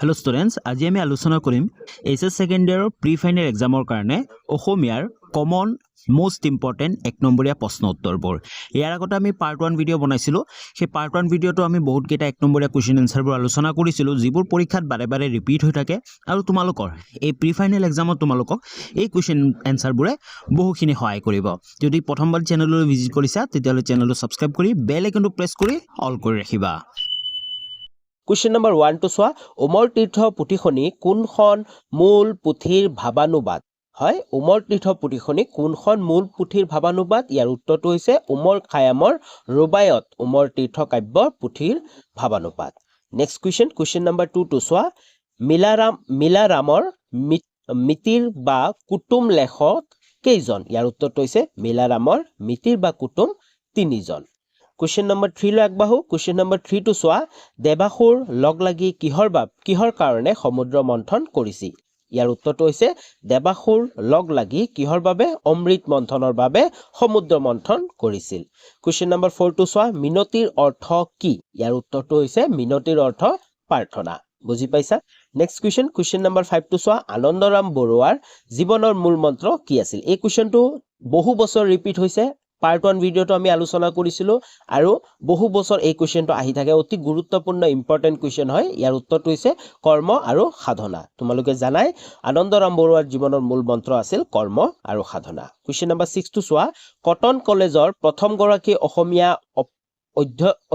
Hello students, আজি আমি আলোচনা কৰিম এইচএছ সেকেন্ড ইয়াৰৰ প্ৰি ফাইনেল এক্সামৰ কাৰণে অসমীয়াৰ কমন মোস্ট ইম্পৰ্টেন্ট এক নম্বৰীয়া প্ৰশ্ন উত্তৰবোৰ। ইয়াৰ আগতে আমি পাৰ্ট 1 ভিডিঅ' বনাইছিলো। সেই পাৰ্ট 1 ভিডিঅ'টো আমি বহুত কেইটা এক নম্বৰীয়া কোৱেশ্চন এনসাৰবোৰ আলোচনা কৰিছিলো, যিবোৰ পৰীক্ষাত বাৰে ৰিপিট হৈ থাকে আৰু তোমালোকৰ এই প্ৰি ফাইনেল এক্সামত তোমালোকক এই কোৱেশ্চন এনসাৰবোৰে বহুখিনি সহায় কৰিব। যদি প্ৰথমবাৰ চেনেললৈ ভিজিট কৰিছা তেতিয়াহ'লে চেনেলটো সাবস্ক্ৰাইব কৰি বেল আইকনটো প্ৰেছ কৰি অল কৰি ৰাখিবা। Question number 1 to চোৱা উমৰ তীৰ্থ পুথিখনি কোনখন মূল পুথিৰ ভাৱানুবাদ হয় উমৰ তীৰ্থ পুথিখনি কোনখন মূল পুথিৰ ভাৱানুবাদ ইয়াৰ উত্তৰটো হৈছে উমৰ খায়ামৰ ৰুবায়ত উমৰ তীৰ্থ কাব্যৰ পুথিৰ ভাৱানুবাদ নেক্সট question number 2 to চোৱা মিলাৰামৰ মিতিৰ বা কুটুম লেখক কেইজন ইয়াৰ উত্তৰটো হৈছে মিলাৰামৰ মিতিৰ বা কুটুম তিনিজন Question number 3 লৈ আগবাঢ়ো question number 3 to চোৱা দেবাসুৰ লগ লাগি কিহৰ কাৰণে সমুদ্ৰ মন্থন কৰিছিল ইয়াৰ উত্তৰটো হৈছে দেবাসুৰ লগ লাগি কিহৰ বাবে অমৃত মন্থনৰ বাবে সমুদ্ৰ মন্থন কৰিছিল question number 4 to চোৱা মিনতিৰ অৰ্থ কি ইয়াৰ উত্তৰটো হৈছে মিনতিৰ অৰ্থ প্ৰাৰ্থনা বুজি পাইছা নেক্সট question number 5 to চোৱা আনন্দৰাম বৰুৱাৰ জীৱনৰ মূল মন্ত্ৰ কি আছিল এই কোৱেশ্চনটো বহু বছৰ ৰিপিট হৈছে Part 1 ভিডিঅ'টো আমি আলোচনা কৰিছিলো আৰু বহু বছৰ এই কোৱেশ্চনটো আহি থাকে অতি গুৰুত্বপূৰ্ণ ইম্পৰ্টেন্ট কোৱেশ্চন হয় ইয়াৰ উত্তৰটো হৈছে কৰ্ম আৰু সাধনা তোমালোকে জানাই আনন্দৰাম বৰুৱাৰ জীৱনৰ মূল মন্ত্ৰ আছিল কৰ্ম আৰু সাধনা question number 6 to চোৱা কটন কলেজৰ প্ৰথম গৰাকী অসমীয়া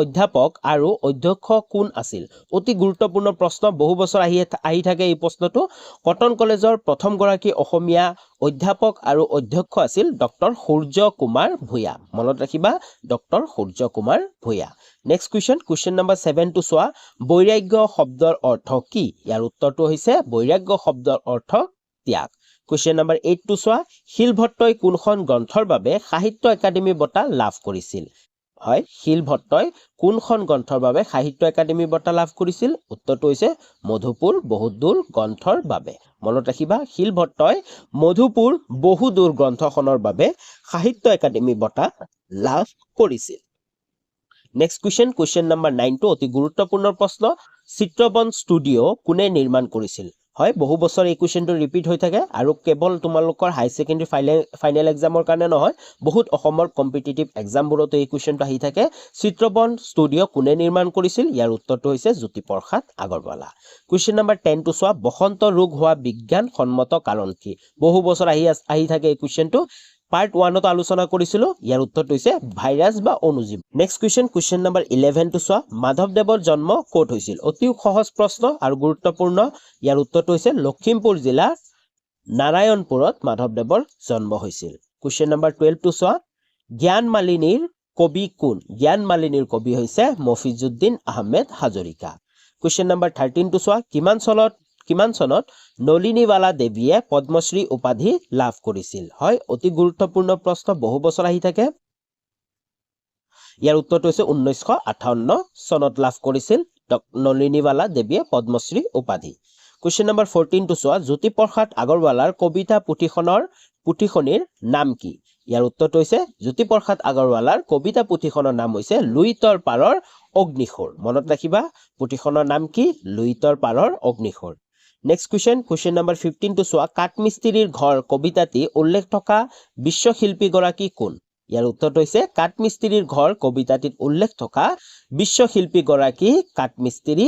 অধ্যাপক আৰু অধ্যক্ষ কোন আছিল অতি গুৰুত্বপূৰ্ণ প্ৰশ্ন বহু বছৰ আহি থাকে এই প্ৰশ্নটো কটন কলেজৰ প্ৰথম গৰাকী অসমীয়া অধ্যাপক আৰু অধ্যক্ষ আছিল ডক্টৰ সূৰ্য কুমাৰ ভূঞা মনত ৰাখিবা doctor Surya Kumar Bhuyan next question number 7 to চোৱা বৈৰাগ্য শব্দৰ অৰ্থ কি ইয়াৰ উত্তৰটো হৈছে বৈৰাগ্য শব্দৰ অৰ্থ ত্যাগ question number 8 to চোৱা শিলভট্টই কোনখন গ্ৰন্থৰ বাবে সাহিত্য একাডেমী বঁটা লাভ কৰিছিল হয় শিলভট্টই কোনখন গ্ৰন্থৰ বাবে সাহিত্য একাডেমী বঁটা লাভ কৰিছিল উত্তৰটো হৈছে মধুপুৰ বহুদূৰ গ্ৰন্থৰ বাবে মনত ৰাখিবা শিলভট্টই মধুপুৰ বহুদূৰ গ্ৰন্থখনৰ বাবে সাহিত্য একাডেমী বঁটা লাভ কৰিছিল নেক্সট question number 9 to অতি গুৰুত্বপূৰ্ণ প্ৰশ্ন চিত্ৰবন ষ্টুডিও কোনে নিৰ্মাণ কৰিছিল হয় বহু বছৰ এই কোৱেশ্চনটো ৰিপিট হৈ থাকে আৰু কেৱল তোমালোকৰ হাই সেকেন্ডাৰী ফাইনেল এক্সামৰ কাৰণে নহয় বহুত অসমৰ কম্পিটিটিভ এক্সামবোৰতো এই কোৱেশ্চনটো আহি থাকে চিত্ৰবন ষ্টুডিও কোনে নিৰ্মাণ কৰিছিল ইয়াৰ উত্তৰটো হৈছে Jyotiprasad Agarwala question number 10 to চোৱা বসন্ত ৰোগ হোৱা বিজ্ঞানসন্মত কাৰণ কি বহু বছৰ আহি থাকে এই কোৱেশ্চনটো Part 1 ত আলোচনা কৰিছিলো ইয়াৰ উত্তৰটো হৈছে ভাইৰাছ বা অনুজীৱ নেক্সট question number 11 to চোৱা মাধৱদেৱৰ জন্ম ক'ত হৈছিল অতি সহজ প্ৰশ্ন আৰু গুৰুত্বপূৰ্ণ ইয়াৰ উত্তৰটো হৈছে লখিমপুৰ জিলাৰ নাৰায়ণপুৰত মাধৱদেৱৰ জন্ম হৈছিল question number 12 to চোৱা জ্ঞানমালিনীৰ কবি কোন জ্ঞানমালিনীৰ কবি হৈছে Mofizuddin Ahmed Hazarika question number 13 to চোৱা কিমান চনত নলিনীৱালা দেৱীয়ে পদ্মশ্ৰী উপাধি লাভ কৰিছিল হয় অতি গুৰুত্বপূৰ্ণ প্ৰশ্ন বহু বছৰ আহি থাকে ইয়াৰ উত্তৰটো হৈছে 1958 চনত লাভ কৰিছিল নলিনীৱালা দেৱীয়ে পদ্মশ্ৰী উপাধি question number 14 to চোৱা জ্যোতিপ্ৰসাদ আগৰৱালাৰ কবিতা পুথিখনিৰ নাম কি ইয়াৰ উত্তৰটো হৈছে জ্যোতিপ্ৰসাদ আগৰৱালাৰ কবিতা পুথিখনৰ নাম হৈছে লুইতৰ পাৰৰ অগ্নিশৰ মনত ৰাখিবা পুথিখনৰ নাম কি লুইতৰ পাৰৰ অগ্নিশৰ নেক্সট question number 15 to চোৱা কাঠমিস্ত্ৰীৰ ঘৰ কবিতাটি উল্লেখ থকা বিশ্বশিল্পী গৰাকী কোন ইয়াৰ উত্তৰটো হৈছে কাঠমিস্ত্ৰীৰ ঘৰ কবিতাটিত উল্লেখ থকা বিশ্বশিল্পী গৰাকী কাঠমিস্ত্ৰী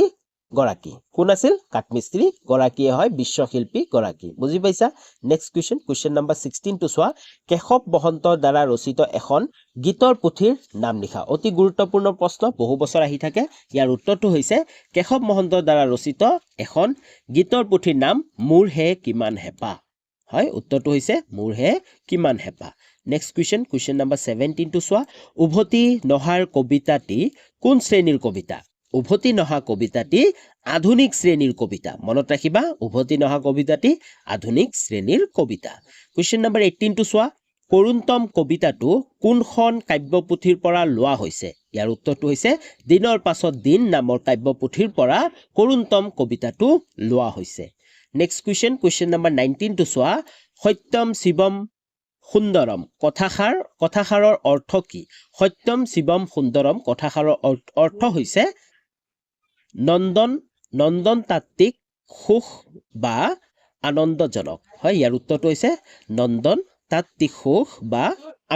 গৰাকী কোন আছিল কাঠমিস্ত্ৰী গৰাকীয়ে হয় বিশ্বশিল্পী গৰাকী বুজি পাইছা নেক্সট question number 16 to চোৱা কেশৱ মহন্তৰ দ্বাৰা ৰচিত এখন গীতৰ পুথিৰ নাম লিখা অতি গুৰুত্বপূৰ্ণ প্ৰশ্ন বহু বছৰ আহি থাকে ইয়াৰ উত্তৰটো হৈছে কেশৱ মহন্তৰ দ্বাৰা ৰচিত এখন গীতৰ পুথিৰ নাম মোৰ হে কিমান হেঁপাহ হয় উত্তৰটো হৈছে মোৰ হে কিমান হেঁপাহ নেক্সট question number 17 to চোৱা উভতি নহাৰ কবিতাটি কোন শ্ৰেণীৰ কবিতা উভতি নহা কবিতাটি আধুনিক শ্ৰেণীৰ কবিতা মনত ৰাখিবা উভতি নহা কবিতাটি আধুনিক শ্ৰেণীৰ কবিতা question number 18 to চোৱা কৰুণতম কবিতাটো কোনখন কাব্যপুথিৰ পৰা লোৱা হৈছে ইয়াৰ উত্তৰটো হৈছে দিনৰ পাছত দিন নামৰ কাব্যপুথিৰ পৰা কৰুণতম কবিতাটো লোৱা হৈছে নেক্সট question number 19 to চোৱা সত্যম শিৱম সুন্দৰম কথাষাৰৰ অৰ্থ কি সত্যম শিৱম সুন্দৰম কথাষাৰৰ অৰ্থ হৈছে নন্দন তাত্ত্বিক সুখ বা আনন্দজনক হয় ইয়াৰ উত্তৰটো হৈছে নন্দন তাত্ত্বিক সুখ বা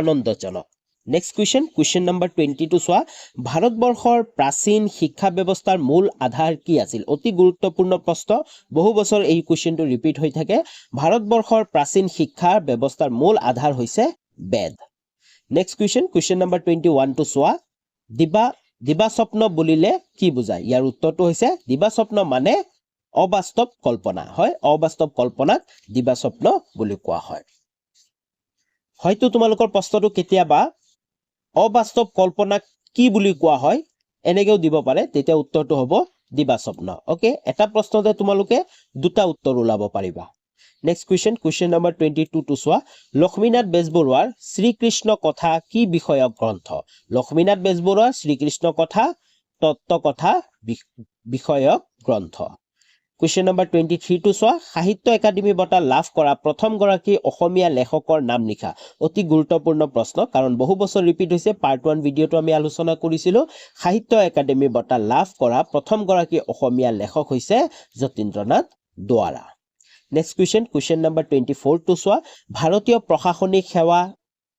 আনন্দজনক নেক্সট কুৱেশ্যন নম্বৰ 22 চোৱা ভাৰতবৰ্ষৰ প্ৰাচীন শিক্ষা ব্যৱস্থাৰ মূল আধাৰ কি আছিল অতি গুৰুত্বপূৰ্ণ প্ৰশ্ন বহু বছৰ এই কুৱেশ্যনটো ৰিপিট হৈ থাকে ভাৰতবৰ্ষৰ প্ৰাচীন শিক্ষা ব্যৱস্থাৰ মূল আধাৰ হৈছে বেদ নেক্সট কুৱেশ্যন নম্বৰ 21 টো চোৱা দিবা স্বপ্ন বুলিলে কি বুজায় ইয়াৰ উত্তৰটো হৈছে দিবা স্বপ্ন মানে অবাস্তৱ কল্পনা হয় অবাস্তৱ কল্পনাক দিবা স্বপ্ন বুলি কোৱা হয় হয়তো তোমালোকৰ প্ৰশ্নটো কেতিয়াবা অবাস্তৱ কল্পনাক কি বুলি কোৱা হয় এনেকেও দিব পাৰে তেতিয়া উত্তৰটো হ'ব দিবা স্বপ্ন ওকে এটা প্ৰশ্নতে তোমালোকে দুটা উত্তৰ ওলাব পাৰিবা নেক্সট কুৱেশ্যন নম্বৰ 22 টো চোৱা লক্ষ্মীনাথ বেজবৰুৱাৰ শ্ৰীকৃষ্ণ কথা কি বিষয়ক গ্ৰন্থ লক্ষ্মীনাথ বেজবৰুৱাৰ শ্ৰীকৃষ্ণ কথা তত্ত্ব কথা বিষয়ক গ্ৰন্থ কুৱেশ্যন নম্বৰ 23 টো চোৱা সাহিত্য একাডেমী বঁটা লাভ কৰা প্ৰথম গৰাকী অসমীয়া লেখকৰ নাম লিখা অতি গুৰুত্বপূৰ্ণ প্ৰশ্ন কাৰণ বহু বছৰ ৰিপিট হৈছে পাৰ্ট 1 ভিডিঅটো আমি আলোচনা কৰিছিলো সাহিত্য একাডেমী বঁটা লাভ কৰা প্ৰথম গৰাকী অসমীয়া লেখক হৈছে Jatindranath Duwara next question number 24 টো চোৱা ভাৰতীয় প্ৰশাসনিক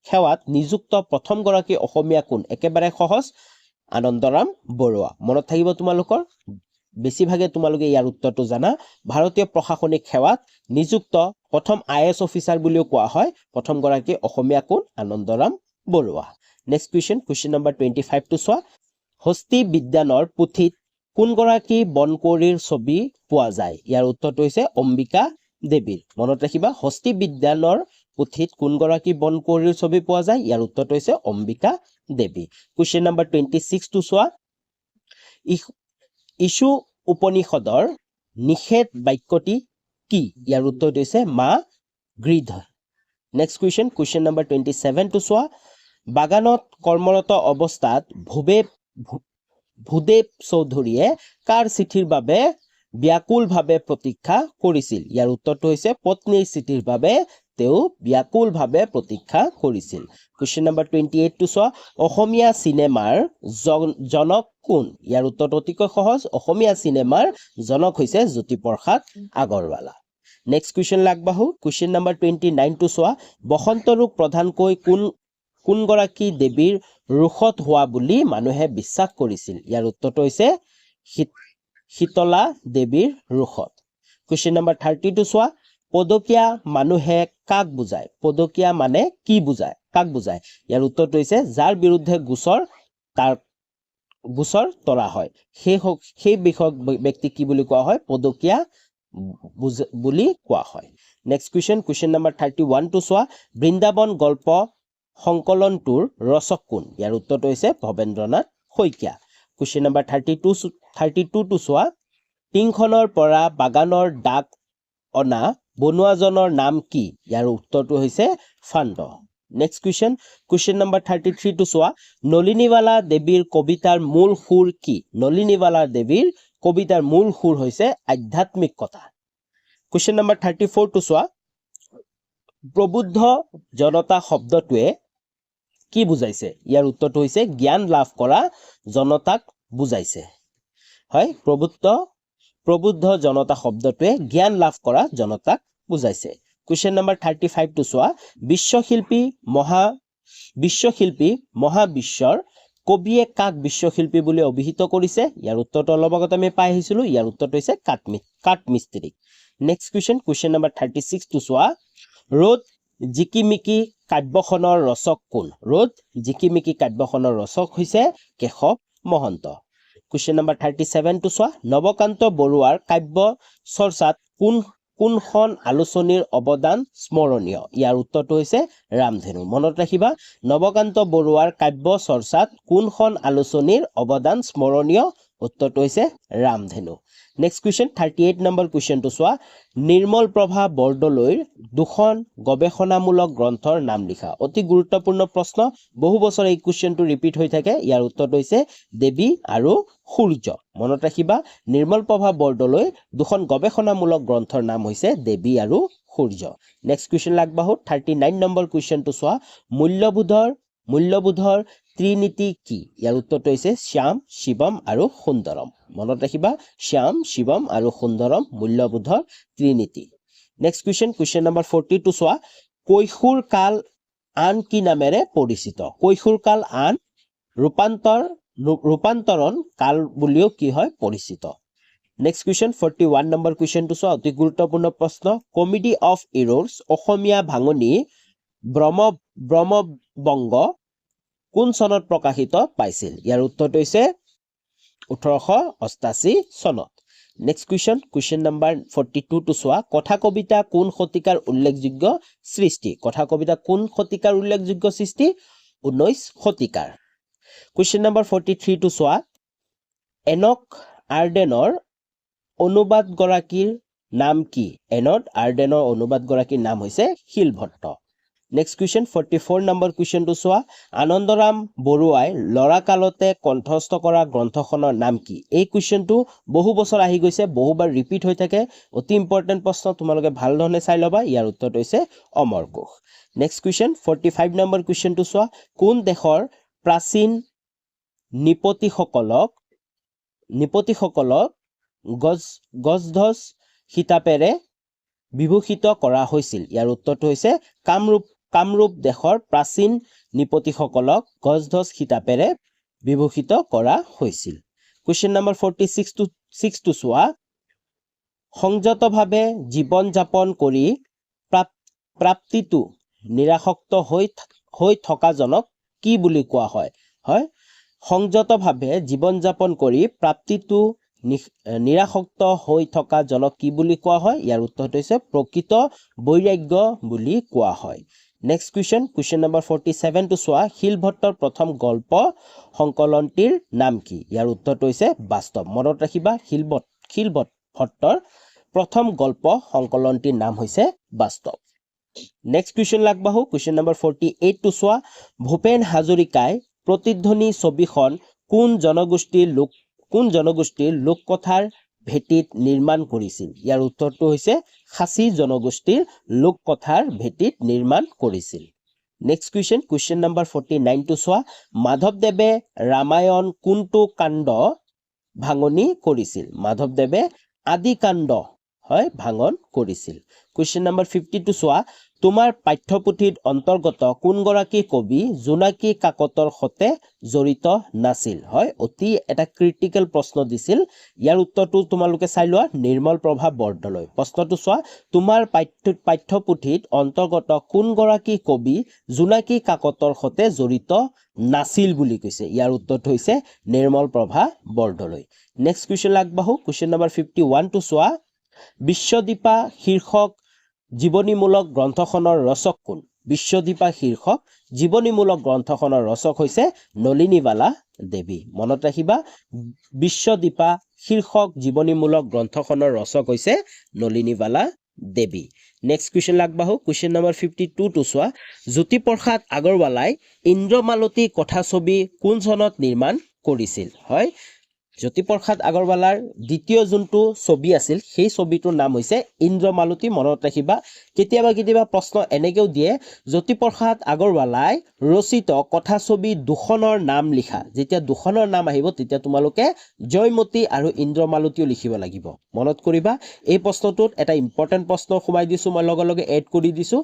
সেৱাত নিযুক্ত প্ৰথম গৰাকী অসমীয়া কোন একেবাৰে সহজ আনন্দৰাম বৰুৱা মনত থাকিব তোমালোকৰ বেছিভাগে তোমালোকে ইয়াৰ উত্তৰটো জানা ভাৰতীয় প্ৰশাসনিক সেৱাত নিযুক্ত প্ৰথম আইএছ অফিচাৰ বুলিও কোৱা হয় প্ৰথম গৰাকী অসমীয়া কোন Anandaram Barua next question number 25 টো চোৱা হস্তি বিদ্যানৰ পুথিত কোন গৰাকী বনকৌৰীৰ ছবি পোৱা যায় ইয়াৰ উত্তৰটো হৈছে অম্বিকা দেৱীৰ মনত ৰাখিবা হস্তি বিদ্যানৰ পুথিত কোন গৰাকী বনকৌৰীৰ ছবি পোৱা যায় ইয়াৰ উত্তৰটো হৈছে অম্বিকা দেৱী কুৱেশ্যন নম্বৰ 26 টো চোৱা ইছু উপনিষদৰ নিষেধ বাক্যটি কি ইয়াৰ উত্তৰটো হৈছে মা গৃধ নেক্সট কুৱেশ্যন নম্বৰ 27 টো চোৱা বাগানত কৰ্মৰত অৱস্থাত ভূদেৱ চৌধুৰীয়ে কাৰ চিঠিৰ বাবে ব্যাকুলভাৱে প্ৰতীক্ষা কৰিছিল ইয়াৰ উত্তৰটো হৈছে পত্নীৰ চিঠিৰ বাবে তেওঁ ব্যাকুলভাৱে প্ৰতীক্ষা কৰিছিল কুৱেশ্যন নম্বৰ 28 টো চোৱা অসমীয়া চিনেমাৰ জনক কোন ইয়াৰ উত্তৰটো অতিকৈ সহজ অসমীয়া চিনেমাৰ জনক হৈছে জ্যোতিপ্ৰসাদ আগৰৱালা নেক্সট কুৱেশ্যন লাগবাহু কুৱেশ্যন নম্বৰ 29 টো চোৱা বসন্ত ৰোগ প্ৰধানকৈ কোন গৰাকী দেৱীৰ ৰোষত হোৱা বুলি মানুহে বিশ্বাস কৰিছিল ইয়াৰ উত্তৰটো হৈছে শীতলা দেৱীৰ ৰোষত কুৱেশ্যন নম্বৰ 30 টো চোৱা পদকীয়া মানুহে কাক বুজায় পদকীয়া মানে কি বুজায় কাক বুজায় ইয়াৰ উত্তৰটো হৈছে যাৰ বিৰুদ্ধে গোচৰ তৰা হয় সেই বিষয়ক ব্যক্তি কি বুলি কোৱা হয় পদকীয়া বুলি কোৱা হয় নেক্সট কুৱেশ্যন নম্বৰ 31 টো চোৱা বৃন্দাবন গল্প সংকলনটোৰ ৰচক কোন ইয়াৰ উত্তৰটো হৈছে ভৱেন্দ্ৰনাথ শইকীয়া কুৱেশ্যন নম্বৰ 32 টো চোৱা টিংখনৰ পৰা বাগানৰ ডাক অনা বনুৱাজনৰ নাম কি ইয়াৰ উত্তৰটো হৈছে ফাণ্ড নেক্সট কুৱেশ্যন নম্বৰ 33 টো চোৱা নলিনীৱালা দেৱীৰ কবিতাৰ মূল সুৰ কি নলিনীৱালা দেৱীৰ কবিতাৰ মূল সুৰ হৈছে আধ্যাত্মিকতা কুৱেশ্যন নম্বৰ 34 টো চোৱা প্ৰবুদ্ধ জনতা শব্দটোৱে কি বুজাইছে ইয়াৰ উত্তৰটো হৈছে জ্ঞান লাভ কৰা জনতাক বুজাইছে হয় প্ৰবুদ্ধ জনতা শব্দটোৱে জ্ঞান লাভ কৰা জনতাক বুজাইছে কুৱেশ্যন নম্বৰ 35 টো চোৱা বিশ্বশিল্পী মহাবিশ্বৰ কবিয়ে কাক বিশ্বশিল্পী বুলি অভিহিত কৰিছে ইয়াৰ উত্তৰটো অলপ আগতে আমি পাই আহিছিলো ইয়াৰ উত্তৰটো হৈছে কাঠমিস্ত্ৰী নেক্সট কুৱেশ্যন নম্বৰ 36 টো চোৱা ৰ'দ জিকিমিকি কাব্যখনৰ ৰচক কোন ৰ'দ জিকিমিকি কাব্যখনৰ ৰচক হৈছে কেশৱ মহন্ত কুৱেশ্যন নম্বৰ 37 টো চোৱা নৱকান্ত বৰুৱাৰ কাব্য চৰ্চাত কোনখন আলোচনীৰ অৱদান স্মৰণীয় ইয়াৰ উত্তৰটো হৈছে ৰামধেনু মনত ৰাখিবা নৱকান্ত বৰুৱাৰ কাব্য চৰ্চাত কোনখন আলোচনীৰ অৱদান স্মৰণীয় উত্তৰটো হৈছে ৰামধেনু নেক্সট কুৱেশ্যন 38 নম্বৰ কুৱেশ্যনটো চোৱা নিৰ্মল প্ৰভা বৰদলৈৰ দুখন গৱেষণামূলক গ্ৰন্থৰ নাম লিখা অতি গুৰুত্বপূৰ্ণ প্ৰশ্ন বহু বছৰ এই কুৱেশ্যনটো ৰিপিট হৈ থাকে ইয়াৰ উত্তৰটো হৈছে দেৱী আৰু সূৰ্য মনত ৰাখিবা নিৰ্মল প্ৰভা বৰদলৈৰ দুখন গৱেষণামূলক গ্ৰন্থৰ নাম হৈছে দেৱী আৰু সূৰ্য নেক্সট কুৱেশ্যন লাগবাহু 39 নম্বৰ কুৱেশ্যনটো চোৱা মূল্যবোধৰ ত্ৰিনীতি কি ইয়াৰ উত্তৰটো হৈছে শ্যাম শিৱম আৰু সুন্দৰম মনত ৰাখিবা শ্যাম শিৱম আৰু সুন্দৰম মূল্যবোধৰ ত্ৰিনীতি নেক্সট কুৱেশ্যন নম্বৰ 42 চোৱা কৈশোৰ কাল আন কি নামেৰে পৰিচিত কৈশোৰ কাল আন ৰূপান্তৰণ কাল বুলিও কি হয় পৰিচিত নেক্সট কুৱেশ্যন 41 নম্বৰ কুৱেশ্যনটো চোৱা অতি গুৰুত্বপূৰ্ণ প্ৰশ্ন কমেডি অফ ইৰৰ্ছ অসমীয়া ভাঙনি ব্ৰহ্মবংগ কোন চনত প্ৰকাশিত পাইছিল ইয়াৰ উত্তৰটো হৈছে 1888 চনত নেক্সট কুৱেশ্যন নম্বৰ 42 টো চোৱা কথা কবিতা কোন শতিকাৰ উল্লেখযোগ্য সৃষ্টি কথা কবিতা কোন শতিকাৰ উল্লেখযোগ্য সৃষ্টি 19 শতিকাৰ কুৱেশ্যন নম্বৰ 43 টো চোৱা এনক আৰ্ডেনৰ অনুবাদ গৰাকীৰ নাম কি এনক আৰ্ডেনৰ অনুবাদ গৰাকীৰ নাম হৈছে শিলভট্ট নেক্সট কুৱেশ্যন 44 নম্বৰ কুৱেশ্যনটো চোৱা আনন্দৰাম বৰুৱাই লৰা কালতে কণ্ঠস্থ কৰা গ্ৰন্থখনৰ নাম কি এই কুৱেশ্যনটো বহু বছৰ আহি গৈছে বহুবাৰ ৰিপিট হৈ থাকে অতি ইম্পৰ্টেন্ট প্ৰশ্ন তোমালোকে ভাল ধৰণে চাই ল'বা ইয়াৰ উত্তৰটো হৈছে অমৰ কোষ নেক্সট কুৱেশ্যন 45 নম্বৰ কুৱেশ্যনটো চোৱা কোন দেশৰ প্ৰাচীন নিপতিসকলক গজধজ খিতাপেৰে বিভূষিত কৰা হৈছিল ইয়াৰ উত্তৰটো হৈছে কামৰূপ দেশৰ প্ৰাচীন নিপতিসকলক গজধজ খিতাপেৰে বিভূষিত কৰা হৈছিল কুৱেশ্যন নম্বৰ 46 টো চোৱা সংযতভাৱে জীৱন যাপন কৰি প্ৰাপ্তিটো নিৰাসক্ত হৈ থকাজনক কি বুলি কোৱা হয় সংযতভাৱে জীৱন যাপন কৰি প্ৰাপ্তিটো নিৰাসক্ত হৈ থকা জনক কি বুলি কোৱা হয় ইয়াৰ উত্তৰটো হৈছে প্ৰকৃত বৈৰাগ্য বুলি কোৱা হয় নেক্সট কুৱেশ্যন নম্বৰ 47 টো চোৱা শিলভট্টৰ প্ৰথম গল্প সংকলনটিৰ নাম কি ইয়াৰ উত্তৰটো হৈছে বাস্তৱ মনত ৰাখিবা শিলভট্টৰ প্ৰথম গল্প সংকলনটিৰ নাম হৈছে বাস্তৱ নেক্সট কুৱেশ্যন লাগবাহু কুৱেশ্যন নম্বৰ 48 টো চোৱা ভূপেন হাজৰিকাই প্ৰতিধ্বনি ছবিখন কোন জনগোষ্ঠীৰ লোককথাৰ ভেটিত নিৰ্মাণ কৰিছিল ইয়াৰ উত্তৰটো হৈছে খাচী জনগোষ্ঠীৰ লোককথাৰ ভেটিত নিৰ্মাণ কৰিছিল নেক্সট কুৱেশ্যন নম্বৰ 49 টো চোৱা মাধৱদেৱে ৰামায়ণ কোনটো কাণ্ড ভাঙনি কৰিছিল মাধৱদেৱে আদি কাণ্ড ভাঙন কৰিছিল কুৱেশ্যন নম্বৰ 50 টো চোৱা তোমাৰ পাঠ্যপুথিত অন্তৰ্গত কোনগৰাকী কবি জোনাকী কাকতৰ সতে জড়িত নাছিল অতি এটা ক্ৰিটিকেল প্ৰশ্ন দিছিল ইয়াৰ উত্তৰটো তোমালোকে চাই লোৱা নিৰ্মল প্ৰভা বৰদলৈ প্ৰশ্নটো চোৱা তোমাৰ পাঠ্যপুথিত অন্তৰ্গত কোনগৰাকী কবি জোনাকী কাকতৰ সতে জড়িত নাছিল বুলি কৈছে ইয়াৰ উত্তৰটো হৈছে নিৰ্মল প্ৰভা বৰদলৈ নেক্সট কুৱেশ্যন লাগবাহু কুৱেশ্যন নম্বৰ 51 টো চোৱা বিশ্বদীপা শীৰ্ষক জীৱনীমূলক গ্ৰন্থখনৰ ৰচক কোন বিশ্বদীপা শীৰ্ষক জীৱনীমূলক গ্ৰন্থখনৰ ৰচক হৈছে নলিনীবালা দেৱী মনত ৰাখিবা বিশ্বদীপা শীৰ্ষক জীৱনীমূলক গ্ৰন্থখনৰ ৰচক হৈছে নলিনীবালা দেৱী নেক্সট কুৱেশ্যন লাগবাহু কুৱেশ্যন নম্বৰ 52 টো চোৱা জ্যোতিপ্ৰসাদ আগৰৱালাই ইন্দ্ৰমালতী কথাছবি কোন চনত নিৰ্মাণ কৰিছিল জ্যোতিপ্ৰসাদ আগৰৱালাৰ দ্বিতীয় যোনটো ছবি আছিল সেই ছবিটোৰ নাম হৈছে ইন্দ্ৰমালতী মনত ৰাখিবা কেতিয়াবা প্ৰশ্ন এনেকেও দিয়ে জ্যোতিপ্ৰসাদ আগৰৱালাই ৰচিত কথাছবি দুখনৰ নাম লিখা যেতিয়া দুখনৰ নাম আহিব তেতিয়া তোমালোকে জয়মতী আৰু ইন্দ্ৰমালতীও লিখিব লাগিব মনত কৰিবা এই প্ৰশ্নটোত এটা ইম্পৰ্টেন্ট প্ৰশ্ন সোমাই দিছো মই লগে এড কৰি দিছো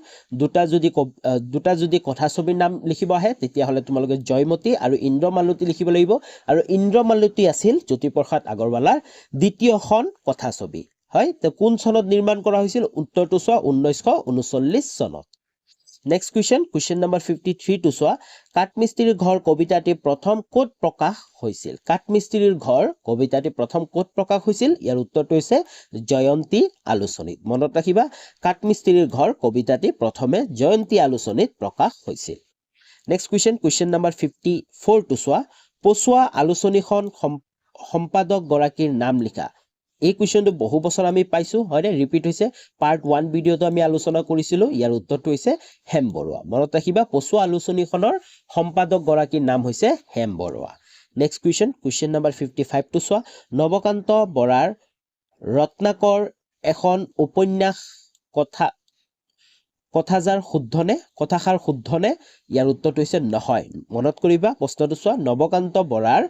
দুটা যদি কথাছবিৰ নাম লিখিব আহে তেতিয়া হলে তোমালোকে জয়মতী আৰু ইন্দ্ৰমালতী লিখিব লাগিব আৰু ইন্দ্ৰমালতী আছিল জ্যোতিপ্ৰসাদ আগৰৱালাৰ দ্বিতীয়খন কথাছবি তো কোন চনত নিৰ্মাণ কৰা হৈছিল উত্তৰটো চোৱা 1939 চনত নেক্সট কুৱেশ্যন নম্বৰ 53 টো চোৱা কাঠমিস্ত্ৰীৰ ঘৰ কবিতাটি প্ৰথম ক'ত প্ৰকাশ হৈছিল কাঠমিস্ত্ৰীৰ ঘৰ কবিতাটি প্ৰথম ক'ত প্ৰকাশ হৈছিল ইয়াৰ উত্তৰটো হৈছে জয়ন্তী আলোচনীত মনত ৰাখিবা কাঠমিস্ত্ৰীৰ ঘৰ কবিতাটি প্ৰথমে জয়ন্তী আলোচনীত প্ৰকাশ হৈছিল নেক্সট কুৱেশ্যন নম্বৰ 54 টো চোৱা পছোৱা আলোচনীখন সম্পাদক গৰাকীৰ নাম লিখা এই কুৱেশ্যনটো বহু বছৰ আমি পাইছো হয়নে ৰিপিট হৈছে পাৰ্ট 1 ভিডিঅটো আমি আলোচনা কৰিছিলো ইয়াৰ উত্তৰটো হৈছে হেম বৰুৱা মনত ৰাখিবা পছোৱা আলোচনীখনৰ সম্পাদক গৰাকীৰ নাম হৈছে Hem Barua next question number 55 টো চোৱা নৱকান্ত বৰাৰ ৰত্নাকৰ এখন উপন্যাস কথাষাৰ শুদ্ধনে ইয়াৰ উত্তৰটো হৈছে নহয় মনত কৰিবা প্ৰশ্নটো চোৱা নৱকান্ত বৰাৰ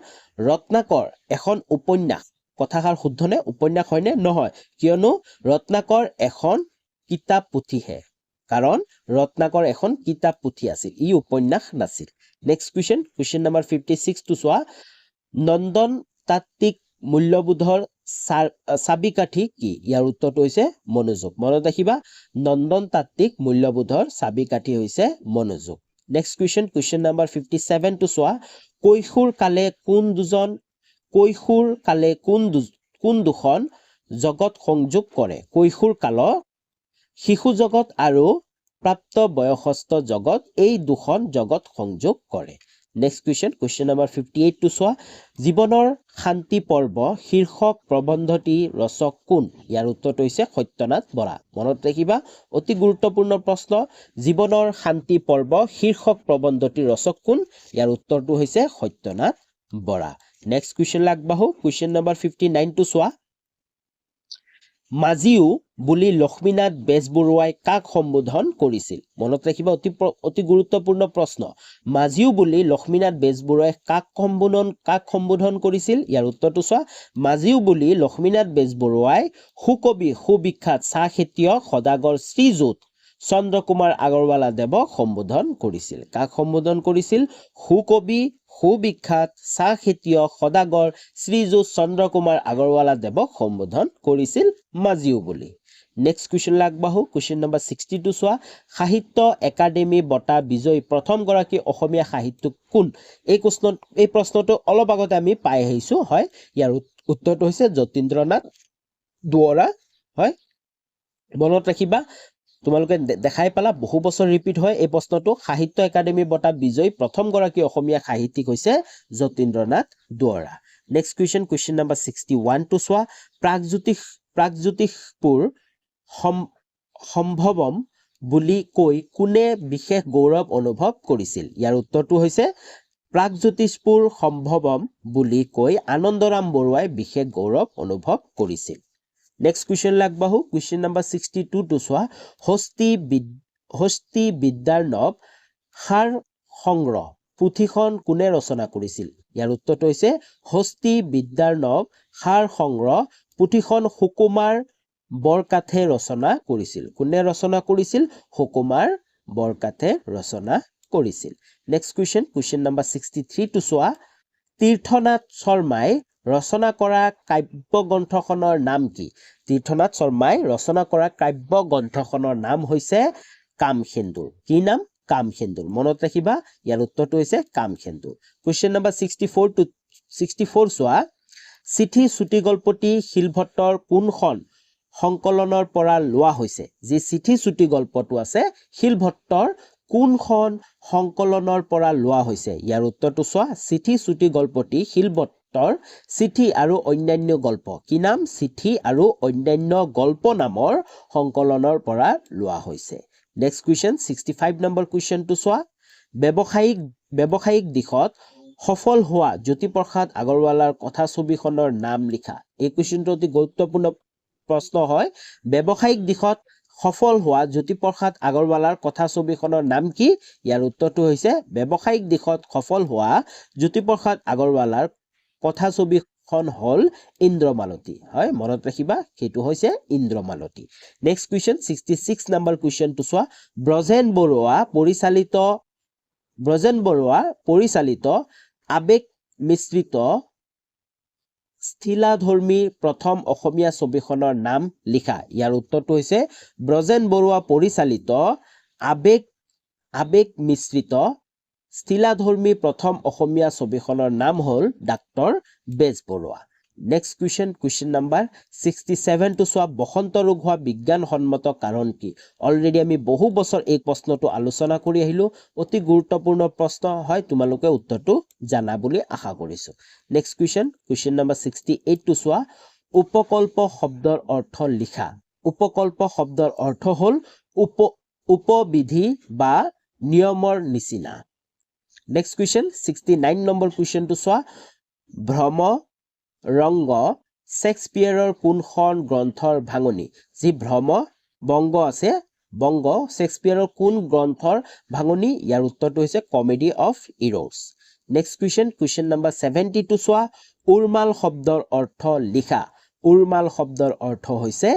ৰত্নাকৰ এখন উপন্যাস কথাষাৰ শুদ্ধনে উপন্যাস হয়নে নহয় কিয়নো ৰত্নাকৰ এখন কিতাপ পুথিহে কাৰণ ৰত্নাকৰ এখন কিতাপ পুথি আছিল ই উপন্যাস নাছিল নেক্সট কুৱেশ্যন নম্বৰ 56 টো চোৱা নন্দন তাত্ত্বিক মূল্যবোধৰ চাবিকাঠি কি ইয়াৰ উত্তৰটো হৈছে মনোযোগ মনত ৰাখিবা নন্দন তাত্ত্বিক মূল্যবোধৰ চাবিকাঠি হৈছে মনোযোগ নেক্সট কুৱেশ্যন নম্বৰ 57 টো চোৱা কৈশোৰ কালে কোন দুখন জগত সংযোগ কৰে কৈশোৰ কালৰ শিশু জগত আৰু প্ৰাপ্ত বয়সস্থ জগত এই দুখন জগত সংযোগ কৰে নেক্সট কুৱেশ্যন নম্বৰ 58 টো চোৱা জীৱনৰ শান্তি পৰ্ব শীৰ্ষক প্ৰবন্ধটি ৰচক কোন ইয়াৰ উত্তৰটো হৈছে সত্যনাথ বৰা মনত ৰাখিবা অতি গুৰুত্বপূৰ্ণ প্ৰশ্ন জীৱনৰ শান্তি পৰ্ব শীৰ্ষক প্ৰবন্ধটি ৰচক কোন ইয়াৰ উত্তৰটো হৈছে সত্যনাথ বৰা নেক্সট কুৱেশ্যন আগবাঢ়ো কুৱেশ্যন নম্বৰ 59 টো চোৱা মাজিও বুলি লক্ষ্মীনাথ বেজবৰুৱাই কাক সম্বোধন কৰিছিল মনত ৰাখিবা অতি গুৰুত্বপূৰ্ণ প্ৰশ্ন মাজিও বুলি লক্ষ্মীনাথ বেজবৰুৱাই কাক সম্বোধন কৰিছিল ইয়াৰ উত্তৰটো চোৱা মাজিও বুলি লক্ষ্মীনাথ বেজবৰুৱাই সুকবি সুবিখ্যাত চাহ খেতিয়ক সদাগৰ শ্ৰীযুত চন্দ্ৰকুমাৰ আগৰৱালা দেৱক সম্বোধন কৰিছিল কাক সম্বোধন কৰিছিল সুকবি সুবিখ্যাত চাহ খেতিয়ক সদাগৰ শ্ৰীযুত চন্দ্ৰকুমাৰ আগৰৱালা দেৱক সম্বোধন কৰিছিল মাজিও বুলি নেক্সট কুৱেশ্যন আগবাঢ়ো কুৱেশ্যন নম্বৰ 62 চোৱা সাহিত্য একাডেমী বঁটা বিজয়ী প্ৰথম গৰাকী অসমীয়া সাহিত্যিক কোন এই প্ৰশ্নটো অলপ আগতে আমি পাই আহিছো হয় ইয়াৰ উত্তৰটো হৈছে যতীন্দ্ৰনাথ দুৱৰা হয় মনত ৰাখিবা তোমালোকে দেখাই পালা বহু বছৰ ৰিপিট হয় এই প্ৰশ্নটো সাহিত্য একাডেমী বঁটা বিজয়ী প্ৰথম গৰাকী অসমীয়া সাহিত্যিক হৈছে Jatindranath Duwara next question number 61 টো চোৱা প্ৰাগজ্যোতিষপুৰ সম্ভৱম বুলি কৈ কোনে বিশেষ গৌৰৱ অনুভৱ কৰিছিল ইয়াৰ উত্তৰটো হৈছে প্ৰাগজ্যোতিষপুৰ সম্ভৱম বুলি কৈ আনন্দৰাম বৰুৱাই বিশেষ গৌৰৱ অনুভৱ কৰিছিল নেক্সট কুৱেশ্যন আগবাঢ়ো কুৱেশ্যন নম্বৰ 62 টো চোৱা হস্তি বিদ্যাৰ নৱ সাৰ সংগ্ৰহ পুথিখন কোনে ৰচনা কৰিছিল ইয়াৰ উত্তৰটো হৈছে হস্তি বিদ্যাৰ নৱ সাৰ সংগ্ৰহ পুথিখন সুকুমাৰ বৰকাথে ৰচনা কৰিছিল কোনে ৰচনা কৰিছিল সুকুমাৰ বৰকাথে ৰচনা কৰিছিল নেক্সট কুৱেশ্যন নম্বৰ 63 টো চোৱা তীৰ্থনাথ শৰ্মাই ৰচনা কৰা কাব্য গ্ৰন্থখনৰ নাম কি তীৰ্থনাথ শৰ্মাই ৰচনা কৰা কাব্য গ্ৰন্থখনৰ নাম হৈছে কামসেন্দুৰ কি নাম কামসেন্দুৰ মনত ৰাখিবা ইয়াৰ উত্তৰটো হৈছে কামসেন্দুৰ কুৱেশ্যন নম্বৰ 64 চোৱা চিঠি চুটি গল্পটি শিলভট্টৰ কোনখন সংকলনৰ পৰা লোৱা হৈছে যি চিঠি চুটি গল্পটো আছে শিলভট্টৰ কোনখন সংকলনৰ পৰা লোৱা হৈছে ইয়াৰ উত্তৰটো চোৱা চিঠি চুটি গল্পটি শিলভট্টৰ চিঠি আৰু অন্যান্য গল্প কি নাম চিঠি আৰু অন্যান্য গল্প নামৰ সংকলনৰ পৰা লোৱা হৈছে নেক্সট কুৱেশ্যন 65 নম্বৰ কুৱেশ্যনটো চোৱা ব্যৱসায়িক দিশত সফল হোৱা জ্যোতিপ্ৰসাদ আগৰৱালাৰ কথা ছবিখনৰ নাম লিখা এই কুৱেশ্যনটো অতি গুৰুত্বপূৰ্ণ প্ৰশ্ন হয় ব্যৱসায়িক দিশত সফল হোৱা জ্যোতিপ্ৰসাদ আগৰৱালাৰ কথা ছবিখনৰ নাম কি ইয়াৰ উত্তৰটো হৈছে ব্যৱসায়িক দিশত সফল হোৱা জ্যোতিপ্ৰসাদ আগৰৱালাৰ কথা ছবিখন হল ইন্দ্ৰমালতী হয় মনত ৰাখিবা সেইটো হৈছে ইন্দ্ৰমালতী নেক্সট কুৱেশ্যন 66 নম্বৰ কুৱেশ্যনটো চোৱা ব্ৰজেন বৰুৱা পৰিচালিত আবেগ মিশ্ৰিত স্থিলাধৰ্মী প্ৰথম অসমীয়া ছবিখনৰ নাম লিখা ইয়াৰ উত্তৰটো হৈছে ব্ৰজেন বৰুৱা পৰিচালিত আবেগ মিশ্ৰিত স্থিলাধৰ্মী প্ৰথম অসমীয়া ছবিখনৰ নাম হ'ল doctor Bezbaruah next question number 67 টো চোৱা বসন্ত ৰোগ হোৱা বিজ্ঞানসন্মত কাৰণ কি অলৰেডি আমি বহু বছৰ এই প্ৰশ্নটো আলোচনা কৰি আহিলো অতি গুৰুত্বপূৰ্ণ প্ৰশ্ন হয় তোমালোকে উত্তৰটো জানা বুলি আশা কৰিছো নেক্সট কুৱেশ্যন নম্বৰ 68 টো চোৱা উপকল্প শব্দৰ অৰ্থ লিখা উপকল্প শব্দৰ অৰ্থ হ'ল উপবিধি বা নিয়মৰ নিচিনা নেক্সট কুৱেশ্যন 69 নম্বৰ কুৱেশ্যনটো চোৱা ভ্ৰম ৰংগ শেক্সপিয়াৰৰ কোনখন গ্ৰন্থৰ ভাঙনি যি ভ্ৰম বংগ আছে বংগ শেক্সপিয়াৰৰ কোন গ্ৰন্থৰ ভাঙনি ইয়াৰ উত্তৰটো হৈছে comedy of errors next question number 72 চোৱা উৰ্মাল শব্দৰ অৰ্থ লিখা উৰ্মাল শব্দৰ অৰ্থ হৈছে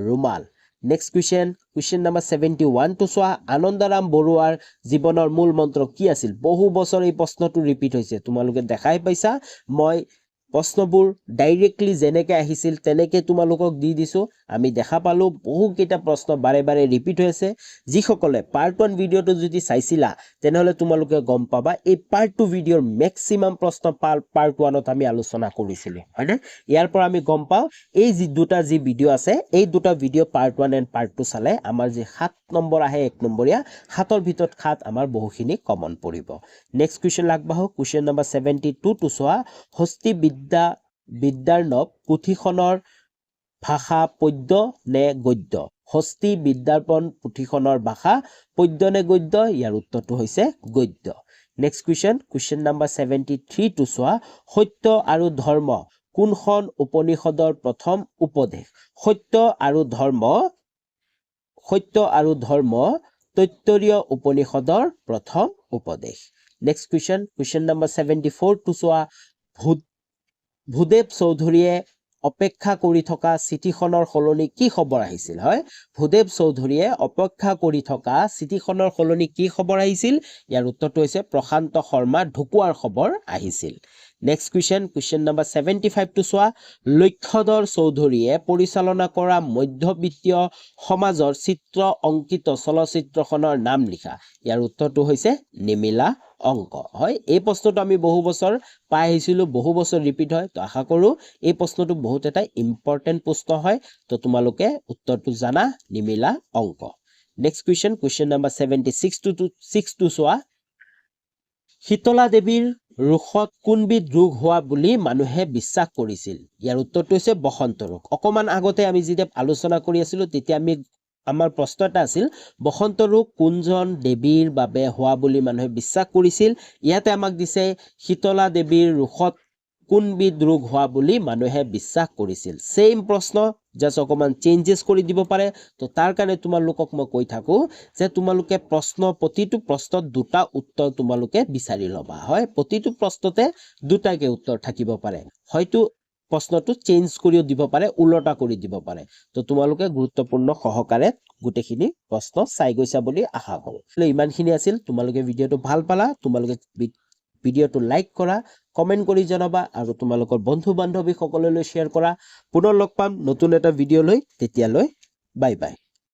ৰুমাল নেক্সট কুৱেশ্যন নম্বৰ 71 টো চোৱা আনন্দৰাম বৰুৱাৰ জীৱনৰ মূল মন্ত্ৰ কি আছিল বহু বছৰ এই প্ৰশ্নটো ৰিপিট হৈছে তোমালোকে দেখাই পাইছা মই প্ৰশ্নবোৰ ডাইৰেক্টলি যেনেকৈ আহিছিল তেনেকৈ তোমালোকক দি দিছো আমি দেখা পালো বহু কেইটা প্ৰশ্ন বাৰে বাৰে ৰিপিট হৈ আছে যিসকলে পাৰ্ট 1 ভিডিঅ'টো যদি চাইছিলা তেনেহলে তোমালোকে গম পাবা এই পাৰ্ট 2 ভিডিঅ'ৰ ম্যাক্সিমাম প্ৰশ্ন পাৰ্ট 1ত আমি আলোচনা কৰিছিলো হয়নে ইয়াৰ পৰা আমি গম পাও এই দুটা ভিডিঅ' আছে এই দুটা ভিডিঅ' পাৰ্ট 1 এণ্ড পাৰ্ট 2 চালে আমাৰ যে 7 নম্বৰ আহে 1 নম্বৰীয়া 7ৰ ভিতৰত 7 আমাৰ বহুখিনি কমন পৰিব নেক্সট কুৱেশ্যন লাগবাহো কুৱেশ্যন নম্বৰ 72 টো চোৱা হস্তি বিদ্যাৰ্ণৱ পুথিখনৰ ভাষা পদ্য নে গদ্য হস্তি বিদ্যাৰ্পণ পুথিখনৰ ভাষা পদ্য নে গদ্য ইয়াৰ উত্তৰটো হৈছে গদ্য নেক্সট কুৱেশ্যন নম্বৰ 73 টো চোৱা সত্য আৰু ধৰ্ম কোনখন উপনিষদৰ প্ৰথম উপদেশ সত্য আৰু ধৰ্ম তৈত্তৰীয় উপনিষদৰ প্ৰথম উপদেশ নেক্সট কুৱেশ্যন নম্বৰ 74 টো চোৱা ভূদেৱ চৌধুৰীয়ে অপেক্ষা কৰি থকা চিঠিখনৰ সলনি কি খবৰ আহিছিল হয় ভূদেৱ চৌধুৰীয়ে অপেক্ষা কৰি থকা চিঠিখনৰ সলনি কি খবৰ আহিছিল ইয়াৰ উত্তৰটো হৈছে প্ৰশান্ত শৰ্মা ঢুকুৱাৰ খবৰ আহিছিল নেক্সট কুৱেশ্যন নম্বৰ 75 টো চোৱা লক্ষ্যধৰ চৌধুৰীয়ে পৰিচালনা কৰা মধ্যবিত্তীয় সমাজৰ চিত্ৰ অংকিত চলচ্চিত্ৰখনৰ নাম লিখা ইয়াৰ উত্তৰটো হৈছে নিমিলা অংক হয় এই প্ৰশ্নটো আমি বহু বছৰ পাই আহিছিলো বহু বছৰ ৰিপিট হয় তো আশা কৰো এই প্ৰশ্নটো বহুত এটা ইম্পৰ্টেন্ট প্ৰশ্ন হয় তো তোমালোকে উত্তৰটো জানা নিমিলা অংক নেক্সট কুৱেশ্যন নম্বৰ 76 টো চোৱা শীতলা দেৱীৰ ৰোগত কোনবিধ ৰোগ হোৱা বুলি মানুহে বিশ্বাস কৰিছিল ইয়াৰ উত্তৰটো হৈছে বসন্ত ৰোগ অকমান আগতে আমি যেতিয়া আলোচনা কৰি আছিলো তেতিয়া আমাৰ প্ৰশ্ন এটা আছিল বসন্ত ৰোগ কোনজন দেৱীৰ বাবে হোৱা বুলি মানুহে বিশ্বাস কৰিছিল ইয়াতে আমাক দিছে শীতলা দেৱীৰ ৰোগত কোনবিধ ৰোগ হোৱা বুলি মানুহে বিশ্বাস কৰিছিল সেম প্ৰশ্ন জাস্ট অকমান চেঞ্জেছ কৰি দিব পাৰে তো তাৰ কাৰণে তোমালোকক মই কৈ থাকো যে তোমালোকে প্ৰতিটো প্ৰশ্নত দুটা উত্তৰ তোমালোকে বিচাৰি লবা হয় প্ৰতিটো প্ৰশ্নতে দুটাকে উত্তৰ থাকিব পাৰে হয়তো প্ৰশ্নটো চেঞ্জ কৰিও দিব পাৰে উল্টা কৰি দিব পাৰে তো তোমালোকে গুৰুত্বপূৰ্ণ সহকাৰে গুটেখিনি প্ৰশ্ন চাই গৈছা বুলি আশা কৰো ইমানখিনি আছিল তোমালোকে ভিডিঅটো ভাল পালা তোমালোকে ভিডিঅটো লাইক কৰা কমেন্ট কৰি জনাবা আৰু তোমালোকৰ বন্ধু বান্ধৱী সকললৈ শ্বেয়াৰ কৰা পুনৰ লগ পাম নতুন এটা ভিডিঅ লৈ তেতিয়ালৈ বাই বাই